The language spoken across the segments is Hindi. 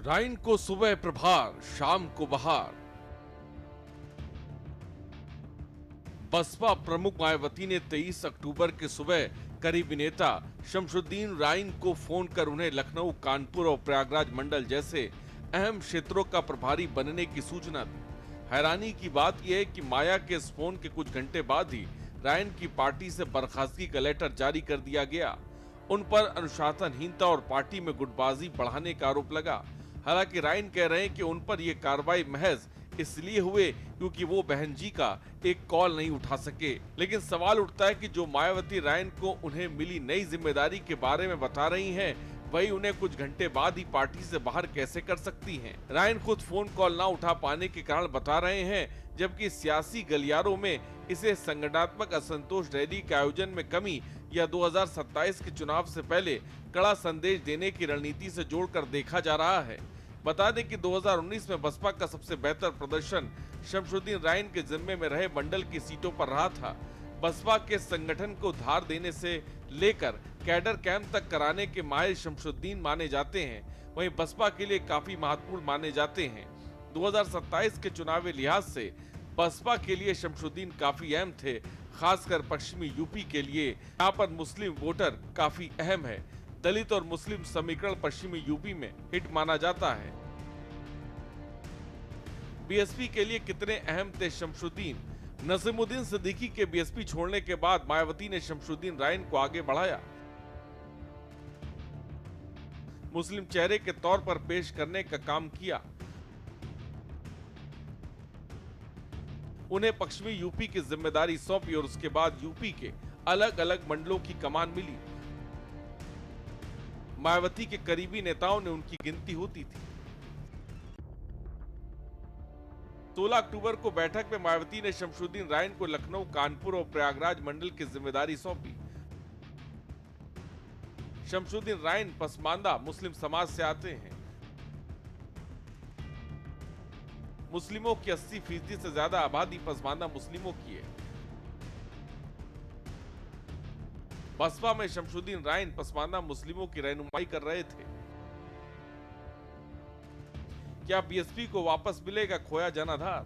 राइन को सुबह प्रभार, शाम को बहार। बसपा प्रमुख मायावती ने 23 अक्टूबर की सुबह करीबी नेता शमशुद्दीन राइन को फोन कर उन्हें लखनऊ, कानपुर और प्रयागराज मंडल जैसे अहम क्षेत्रों का प्रभारी बनने की सूचना दी। हैरानी की बात यह है कि माया के इस फोन के कुछ घंटे बाद ही राइन की पार्टी से बर्खास्तगी का लेटर जारी कर दिया गया। उन पर अनुशासनहीनता और पार्टी में गुटबाजी बढ़ाने का आरोप लगा। हालांकि राइन कह रहे हैं कि उन पर यह कार्रवाई महज इसलिए हुए क्योंकि वो बहन जी का एक कॉल नहीं उठा सके। लेकिन सवाल उठता है कि जो मायावती राइन को उन्हें मिली नई जिम्मेदारी के बारे में बता रही हैं, वही उन्हें कुछ घंटे बाद ही पार्टी से बाहर कैसे कर सकती हैं? राइन खुद फोन कॉल ना उठा पाने के कारण बता रहे हैं, जबकि सियासी गलियारों में इसे संगठनात्मक असंतोष रैली के आयोजन में कमी या 2027 के चुनाव से पहले कड़ा संदेश देने की रणनीति से जोड़कर देखा जा रहा है। बता दें कि 2019 में बसपा का सबसे बेहतर प्रदर्शन शमशुद्दीन राइन के जिम्मे में रहे मंडल की सीटों पर रहा था। बसपा के संगठन को धार देने से लेकर कैडर कैंप तक कराने के माहिर शमशुद्दीन माने जाते हैं, वहीं बसपा के लिए काफी महत्वपूर्ण माने जाते हैं। 2027 के चुनावी लिहाज से बसपा के लिए शमशुद्दीन काफी अहम थे, खासकर पश्चिमी यूपी के लिए। यहाँ पर मुस्लिम वोटर काफी अहम है। दलित और मुस्लिम समीकरण पश्चिमी यूपी में हिट माना जाता है। बीएसपी के लिए कितने अहम थे शमशुद्दीन? नसीमुद्दीन सिद्दीकी के बीएसपी छोड़ने के बाद मायावती ने शमशुद्दीन राइन को आगे बढ़ाया, मुस्लिम चेहरे के तौर पर पेश करने का काम किया। उन्हें पश्चिमी यूपी की जिम्मेदारी सौंपी और उसके बाद यूपी के अलग अलग मंडलों की कमान मिली। मायावती के करीबी नेताओं ने उनकी गिनती होती थी। 16 अक्टूबर को बैठक में मायावती ने शमशुद्दीन राइन को लखनऊ, कानपुर और प्रयागराज मंडल की जिम्मेदारी सौंपी। शमशुद्दीन राइन पसमानदा मुस्लिम समाज से आते हैं। मुस्लिमों की 80% से ज्यादा आबादी पसमानदा मुस्लिमों की है। बसपा में शमशुद्दीन राइन पसमानदा मुस्लिमों की रहनुमाई कर रहे थे। क्या बीएसपी को वापस मिलेगा खोया जनाधार?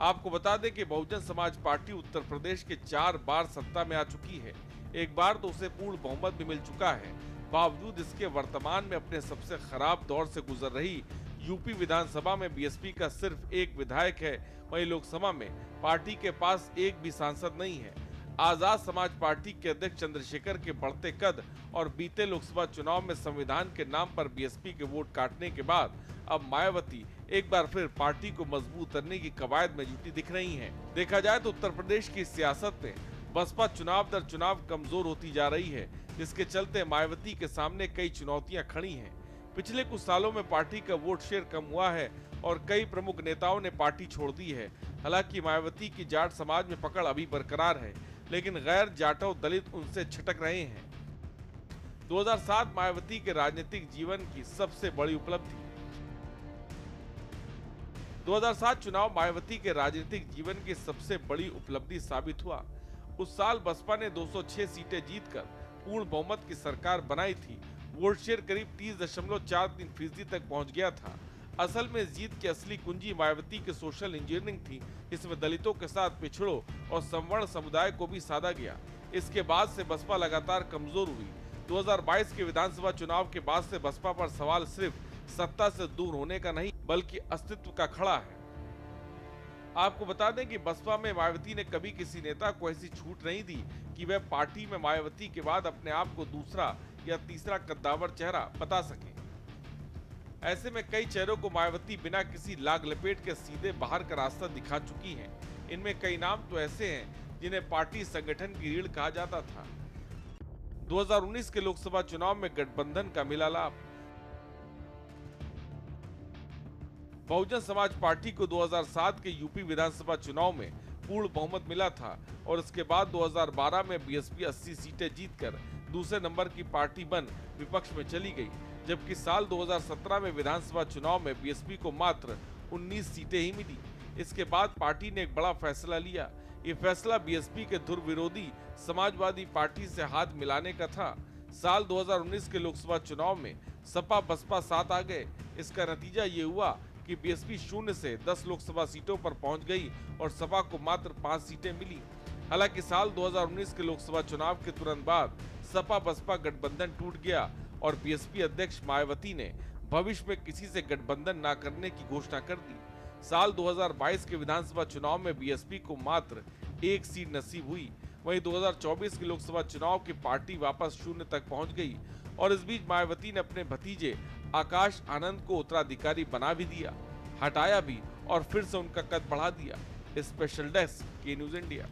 आपको बता दें कि बहुजन समाज पार्टी उत्तर प्रदेश के 4 बार सत्ता में आ चुकी है। एक बार तो उसे पूर्ण बहुमत भी मिल चुका है। बावजूद इसके वर्तमान में अपने सबसे खराब दौर से गुजर रही यूपी विधानसभा में बीएसपी का सिर्फ एक विधायक है। वहीं लोकसभा में पार्टी के पास एक भी सांसद नहीं है। आजाद समाज पार्टी के अध्यक्ष चंद्रशेखर के बढ़ते कद और बीते लोकसभा चुनाव में संविधान के नाम पर बीएसपी के वोट काटने के बाद अब मायावती एक बार फिर पार्टी को मजबूत करने की कवायद में जुटी दिख रही हैं। देखा जाए तो उत्तर प्रदेश की सियासत में बसपा चुनाव दर चुनाव कमजोर होती जा रही है, जिसके चलते मायावती के सामने कई चुनौतियां खड़ी हैं। पिछले कुछ सालों में पार्टी का वोट शेयर कम हुआ है और कई प्रमुख नेताओं ने पार्टी छोड़ दी है। हालांकि मायावती की जाट समाज में पकड़ अभी बरकरार है, लेकिन गैर जाटव दलित उनसे छटक रहे हैं। 2007 मायावती के राजनीतिक जीवन की सबसे बड़ी उपलब्धि। 2007 चुनाव मायावती के राजनीतिक जीवन की सबसे बड़ी उपलब्धि साबित हुआ। उस साल बसपा ने 206 सीटें जीतकर पूर्ण बहुमत की सरकार बनाई थी। वोट शेयर करीब 30.43% तक पहुंच गया था। असल में जीत की असली कुंजी मायावती के सोशल इंजीनियरिंग थी। इसमें दलितों के साथ पिछड़ों और संवर्ण समुदाय को भी साधा गया। इसके बाद से बसपा लगातार कमजोर हुई। 2022 के विधानसभा चुनाव के बाद से बसपा पर सवाल सिर्फ सत्ता से दूर होने का नहीं, बल्कि अस्तित्व का खड़ा है। आपको बता दें कि बसपा में मायावती ने कभी किसी नेता को ऐसी छूट नहीं दी कि वह पार्टी में मायावती के बाद अपने आप को दूसरा या तीसरा कद्दावर चेहरा बता सके। ऐसे में कई चेहरों को मायावती बिना किसी लाग लपेट के सीधे बाहर का रास्ता दिखा चुकी हैं। इनमें कई नाम तो ऐसे हैं जिन्हें पार्टी संगठन की रीढ़ कहा जाता था। 2019 के लोकसभा चुनाव में गठबंधन का मिला लाभ। बहुजन समाज पार्टी को 2007 के यूपी विधानसभा चुनाव में पूर्ण बहुमत मिला था और इसके बाद 2012 में बीएसपी 80 सीटें जीतकर दूसरे नंबर की पार्टी बन विपक्ष में चली गई, जबकि साल 2017 में विधानसभा चुनाव में बीएसपी को मात्र 19 सीटें ही मिली। इसके बाद पार्टी ने एक बड़ा फैसला लिया। ये फैसला बीएसपी के धुर विरोधी समाजवादी पार्टी से हाथ मिलाने का था। साल 2019 के लोकसभा चुनाव में सपा बसपा साथ आ गए। इसका नतीजा ये हुआ कि बीएसपी 0 से 10 लोकसभा सीटों पर पहुंच गई और सपा को मात्र 5 सीटें मिली। हालांकि साल 2019 के लोकसभा चुनाव के तुरंत बाद सपा बसपा गठबंधन टूट गया और बीएसपी अध्यक्ष मायावती ने भविष्य में किसी से गठबंधन न करने की घोषणा कर दी। साल 2022 के विधानसभा चुनाव में बीएसपी को मात्र 1 सीट नसीब हुई। वहीं 2024 के लोकसभा चुनाव की पार्टी वापस 0 तक पहुंच गई और इस बीच मायावती ने अपने भतीजे आकाश आनंद को उत्तराधिकारी बना भी दिया, हटाया भी और फिर से उनका कद बढ़ा दिया। स्पेशल डेस्क के न्यूज़ इंडिया।